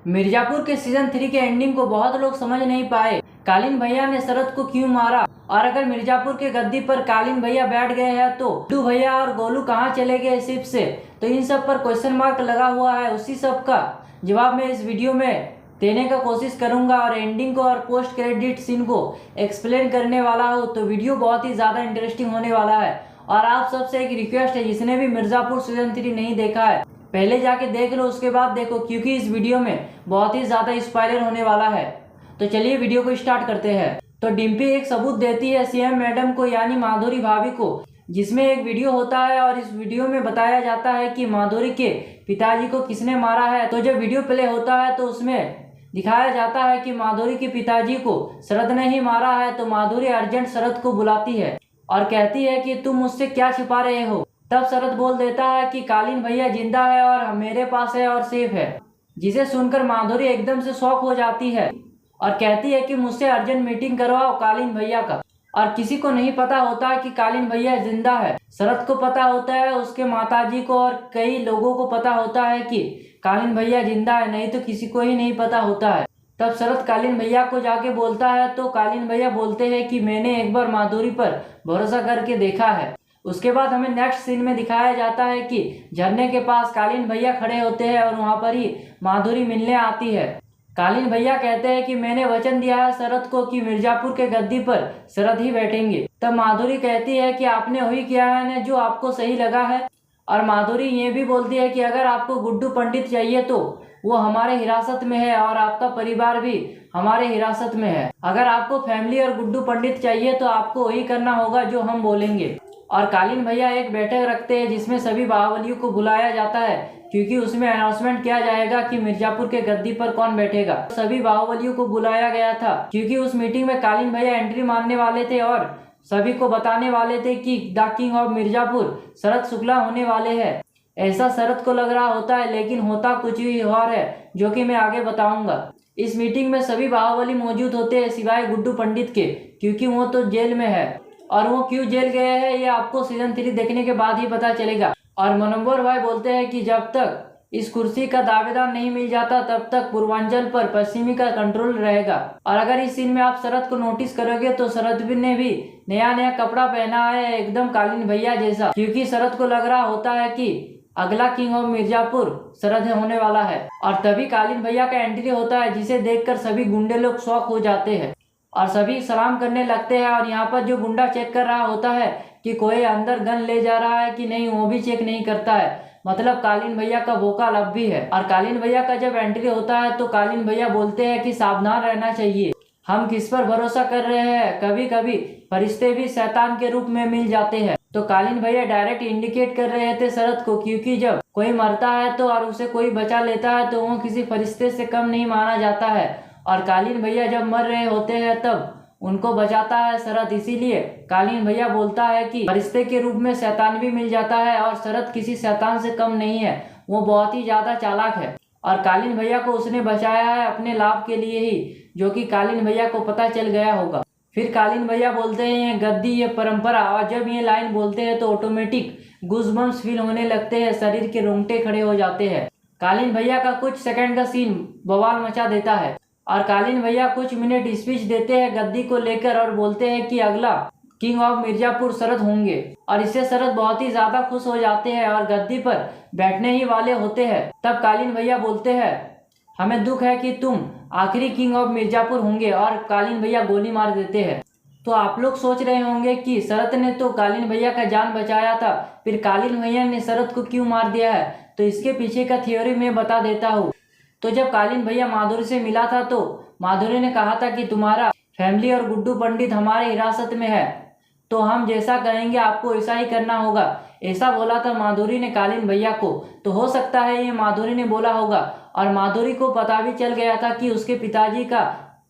मिर्जापुर के सीजन 3 के एंडिंग को बहुत लोग समझ नहीं पाए। कालीन भैया ने शरद को क्यों मारा, और अगर मिर्जापुर के गद्दी पर कालीन भैया बैठ गए हैं तो गुड्डू भैया और गोलू कहाँ चले गए शिप से। तो इन सब पर क्वेश्चन मार्क लगा हुआ है। उसी सब का जवाब मैं इस वीडियो में देने का कोशिश करूंगा और एंडिंग को और पोस्ट क्रेडिट सीन को एक्सप्लेन करने वाला हूँ। तो वीडियो बहुत ही ज़्यादा इंटरेस्टिंग होने वाला है। और आप सबसे एक रिक्वेस्ट है, जिसने भी मिर्जापुर सीजन 3 नहीं देखा है पहले जाके देख लो, उसके बाद देखो, क्योंकि इस वीडियो में बहुत ही ज़्यादा स्पॉइलर होने वाला है। तो चलिए वीडियो को स्टार्ट करते हैं। तो डिम्पी एक सबूत देती है सीएम मैडम को, यानी माधुरी भाभी को, जिसमें एक वीडियो होता है और इस वीडियो में बताया जाता है कि माधुरी के पिताजी को किसने मारा है। तो जब वीडियो प्ले होता है तो उसमें दिखाया जाता है कि माधुरी के पिताजी को शरद ने ही मारा है। तो माधुरी अर्जेंट शरद को बुलाती है और कहती है कि तुम मुझसे क्या छिपा रहे हो। तब शरद बोल देता है कि कालीन भैया जिंदा है और मेरे पास है और सेफ है, जिसे सुनकर माधुरी एकदम से शॉक हो जाती है और कहती है कि मुझसे अर्जेंट मीटिंग करवाओ कालीन भैया का। और किसी को नहीं पता होता है कि कालीन भैया जिंदा है। शरद को पता होता है, उसके माताजी को और कई लोगों को पता होता है कि कालीन भैया जिंदा है, नहीं तो किसी को ही नहीं पता होता है। तब शरद कालीन भैया को जाके बोलता है तो कालीन भैया बोलते हैं कि मैंने एक बार माधुरी पर भरोसा करके देखा है। उसके बाद हमें नेक्स्ट सीन में दिखाया जाता है कि झरने के पास कालीन भैया खड़े होते हैं और वहां पर ही माधुरी मिलने आती है। कालीन भैया कहते हैं कि मैंने वचन दिया है शरद को कि मिर्जापुर के गद्दी पर शरद ही बैठेंगे। तब माधुरी कहती है कि आपने वही किया है ना जो आपको सही लगा है। और माधुरी ये भी बोलती है कि अगर आपको गुड्डू पंडित चाहिए तो वो हमारे हिरासत में है और आपका परिवार भी हमारे हिरासत में है। अगर आपको फैमिली और गुड्डू पंडित चाहिए तो आपको वही करना होगा जो हम बोलेंगे। और कालीन भैया एक बैठक रखते हैं जिसमें सभी बाहुबलियों को बुलाया जाता है, क्योंकि उसमें अनाउंसमेंट किया जाएगा कि मिर्जापुर के गद्दी पर कौन बैठेगा। सभी बाहुबलियों को बुलाया गया था क्योंकि उस मीटिंग में कालीन भैया एंट्री मारने वाले थे और सभी को बताने वाले थे कि द किंग ऑफ मिर्जापुर शरद शुक्ला होने वाले हैं। ऐसा शरद को लग रहा होता है, लेकिन होता कुछ ही और है जो कि मैं आगे बताऊंगा। इस मीटिंग में सभी बाहुबली मौजूद होते हैं सिवाय गुड्डू पंडित के, क्योंकि वो तो जेल में है। और वो क्यों जेल गए हैं ये आपको सीजन 3 देखने के बाद ही पता चलेगा। और मनोहर भाई बोलते हैं कि जब तक इस कुर्सी का दावेदार नहीं मिल जाता तब तक पूर्वांचल पर पश्चिमी का कंट्रोल रहेगा। और अगर इस सीन में आप शरद को नोटिस करोगे तो शरद ने भी नया नया कपड़ा पहना है, एकदम कालीन भैया जैसा, क्योंकि शरद को लग रहा होता है कि अगला किंग ऑफ मिर्जापुर शरद होने वाला है। और तभी कालीन भैया का एंट्री होता है, जिसे देखकर सभी गुंडे लोग शॉक हो जाते हैं और सभी सलाम करने लगते हैं। और यहाँ पर जो गुंडा चेक कर रहा होता है कि कोई अंदर गन ले जा रहा है कि नहीं, वो भी चेक नहीं करता है। मतलब कालीन भैया का भोकाल अब भी है। और कालीन भैया का जब एंट्री होता है तो कालीन भैया बोलते हैं कि सावधान रहना चाहिए, हम किस पर भरोसा कर रहे हैं, कभी कभी फरिश्ते भी शैतान के रूप में मिल जाते हैं। तो कालीन भैया डायरेक्ट इंडिकेट कर रहे थे शरद को, क्योंकि जब कोई मरता है तो और उसे कोई बचा लेता है तो वो किसी फरिश्ते से कम नहीं माना जाता है। और कालीन भैया जब मर रहे होते हैं तब उनको बचाता है शरद। इसीलिए कालीन भैया बोलता है कि फरिश्ते के रूप में शैतान भी मिल जाता है और शरद किसी शैतान से कम नहीं है, वो बहुत ही ज्यादा चालाक है। और कालीन भैया को उसने बचाया है अपने लाभ के लिए ही, जो कि कालीन भैया को पता चल गया होगा। फिर कालीन भैया बोलते हैं ये गद्दी, ये परंपरा। और जब ये लाइन बोलते हैं तो ऑटोमेटिक गूज़बम्प्स फील होने लगते हैं, शरीर के रोंगटे खड़े हो जाते हैं। कालीन भैया का कुछ सेकंड का सीन बवाल मचा देता है और कालीन भैया कुछ मिनट स्पीच देते हैं गद्दी को लेकर और बोलते हैं कि अगला किंग ऑफ मिर्जापुर शरद होंगे। और इससे शरद बहुत ही ज्यादा खुश हो जाते हैं और गद्दी पर बैठने ही वाले होते हैं। तब कालीन भैया बोलते हैं हमें दुख है कि तुम आखिरी किंग ऑफ मिर्जापुर होंगे, और कालीन भैया गोली मार देते हैं। तो आप लोग सोच रहे होंगे कि शरद ने तो कालीन भैया का जान बचाया था, फिर कालीन भैया ने शरद को क्यों मार दिया है। तो इसके पीछे का थ्योरी मैं बता देता हूँ। तो जब कालीन भैया माधुरी से मिला था तो माधुरी ने कहा था कि तुम्हारा फैमिली और गुड्डू पंडित हमारे हिरासत में है, तो हम जैसा कहेंगे आपको ऐसा ही करना होगा, ऐसा बोला था माधुरी ने कालीन भैया को। तो हो सकता है ये माधुरी ने बोला होगा। और माधुरी को पता भी चल गया था कि उसके पिताजी का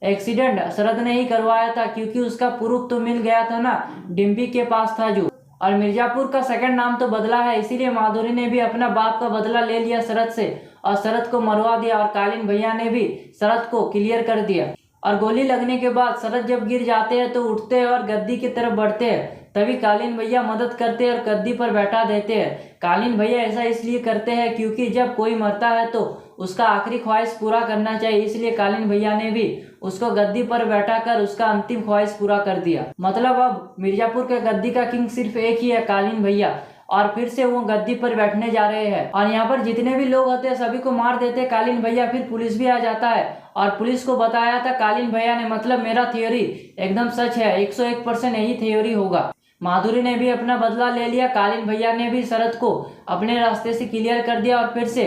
एक्सीडेंट शरद ने ही करवाया था, क्योंकि उसका प्रूफ तो मिल गया था ना, डिम्पी के पास था जो। और मिर्जापुर का सेकंड नाम तो बदला है, इसीलिए माधुरी ने भी अपना बाप का बदला ले लिया शरद से और शरद को मरवा दिया। और कालीन भैया ने भी शरद को क्लियर कर दिया। और गोली लगने के बाद शरद जब गिर जाते हैं तो उठते हैं और गद्दी की तरफ बढ़ते हैं। तभी कालीन भैया मदद करते हैं और गद्दी पर बैठा देते हैं। कालीन भैया ऐसा इसलिए करते हैं क्योंकि जब कोई मरता है तो उसका आखिरी ख्वाहिश पूरा करना चाहिए, इसलिए कालीन भैया ने भी उसको गद्दी पर बैठाकर उसका अंतिम ख्वाहिश पूरा कर दिया। मतलब अब मिर्जापुर के गद्दी का किंग सिर्फ एक ही है, कालीन भैया, और फिर से वो गद्दी पर बैठने जा रहे हैं। और यहाँ पर जितने भी लोग होते हैं सभी को मार देते कालीन भैया। फिर पुलिस भी आ जाता है और पुलिस को बताया था कालीन भैया ने, मतलब मेरा थ्योरी एकदम सच है, 101% यही थ्योरी होगा। माधुरी ने भी अपना बदला ले लिया, कालीन भैया ने भी शरद को अपने रास्ते से क्लियर कर दिया और फिर से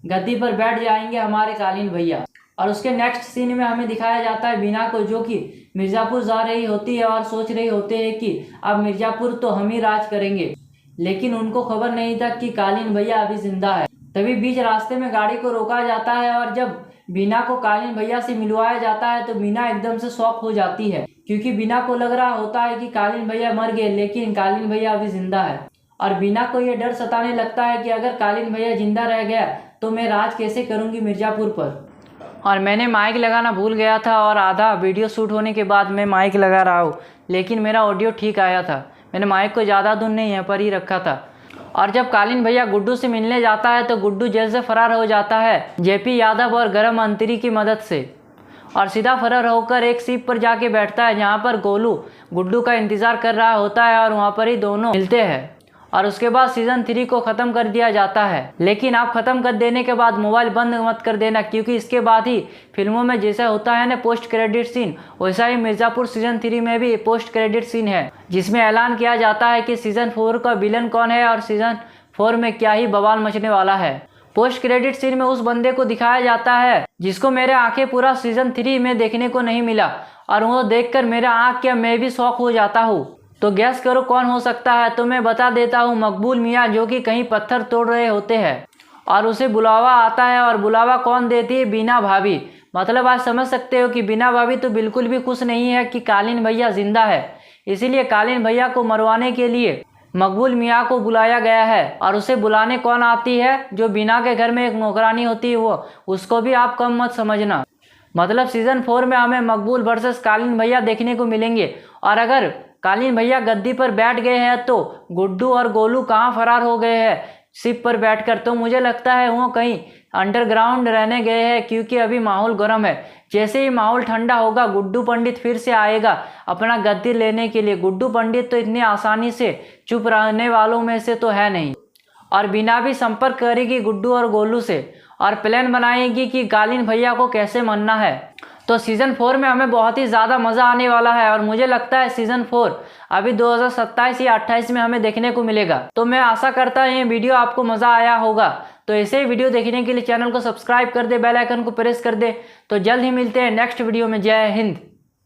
गद्दी पर बैठ जाएंगे हमारे कालीन भैया। और उसके नेक्स्ट सीन में हमें दिखाया जाता है बीना को, जो कि मिर्जापुर जा रही होती है और सोच रही होते हैं कि अब मिर्जापुर तो हम ही राज करेंगे, लेकिन उनको खबर नहीं था कि कालीन भैया अभी जिंदा है। तभी बीच रास्ते में गाड़ी को रोका जाता है और जब बीना को कालीन भैया से मिलवाया जाता है तो बीना एकदम से शॉक हो जाती है, क्योंकि बीना को लग रहा होता है कि कालीन भैया मर गए, लेकिन कालीन भैया अभी जिंदा है। और बीना को यह डर सताने लगता है कि अगर कालीन भैया जिंदा रह गया तो मैं राज कैसे करूंगी मिर्जापुर पर। और मैंने माइक लगाना भूल गया था और आधा वीडियो शूट होने के बाद मैं माइक लगा रहा हूँ, लेकिन मेरा ऑडियो ठीक आया था। मैंने माइक को ज़्यादा दूर नहीं यहाँ पर ही रखा था। और जब कालीन भैया गुड्डू से मिलने जाता है तो गुड्डू जेल से फरार हो जाता है जेपी यादव और गृह मंत्री की मदद से, और सीधा फरार होकर एक शिप पर जाके बैठता है जहाँ पर गोलू गुड्डू का इंतज़ार कर रहा होता है और वहाँ पर ही दोनों मिलते हैं। और उसके बाद सीज़न 3 को ख़त्म कर दिया जाता है। लेकिन आप ख़त्म कर देने के बाद मोबाइल बंद मत कर देना, क्योंकि इसके बाद ही फिल्मों में जैसा होता है ना पोस्ट क्रेडिट सीन, वैसा ही मिर्ज़ापुर सीज़न 3 में भी पोस्ट क्रेडिट सीन है, जिसमें ऐलान किया जाता है कि सीज़न 4 का विलन कौन है और सीज़न 4 में क्या ही बवाल मचने वाला है। पोस्ट क्रेडिट सीन में उस बंदे को दिखाया जाता है जिसको मेरे आंखें पूरा सीज़न 3 में देखने को नहीं मिला, और वो देखकर मेरा आँख क्या मैं भी शौक हो जाता हूँ। तो गैस करो कौन हो सकता है। तो मैं बता देता हूँ, मकबूल मियाँ, जो कि कहीं पत्थर तोड़ रहे होते हैं और उसे बुलावा आता है, और बुलावा कौन देती है? बीना भाभी। मतलब आज समझ सकते हो कि बीना भाभी तो बिल्कुल भी खुश नहीं है कि कालीन भैया जिंदा है, इसीलिए कालीन भैया को मरवाने के लिए मकबूल मियाँ को बुलाया गया है। और उसे बुलाने कौन आती है? जो बीना के घर में एक नौकरानी होती है वो, उसको भी आप कम मत समझना। मतलब सीज़न 4 में हमें मकबूल वर्सेस कालीन भैया देखने को मिलेंगे। और अगर कालीन भैया गद्दी पर बैठ गए हैं तो गुड्डू और गोलू कहाँ फरार हो गए हैं शिप पर बैठकर? तो मुझे लगता है वो कहीं अंडरग्राउंड रहने गए हैं, क्योंकि अभी माहौल गर्म है। जैसे ही माहौल ठंडा होगा गुड्डू पंडित फिर से आएगा अपना गद्दी लेने के लिए। गुड्डू पंडित तो इतनी आसानी से चुप रहने वालों में से तो है नहीं। और बीना भी संपर्क करेगी गुड्डू और गोलू से और प्लान बनाएगी कि कालीन भैया को कैसे मारना है। तो सीज़न 4 में हमें बहुत ही ज़्यादा मज़ा आने वाला है, और मुझे लगता है सीज़न 4 अभी 2027 या 28 में हमें देखने को मिलेगा। तो मैं आशा करता हूँ ये वीडियो आपको मज़ा आया होगा। तो ऐसे ही वीडियो देखने के लिए चैनल को सब्सक्राइब कर दे, बेल आइकन को प्रेस कर दे। तो जल्द ही मिलते हैं नेक्स्ट वीडियो में। जय हिंद।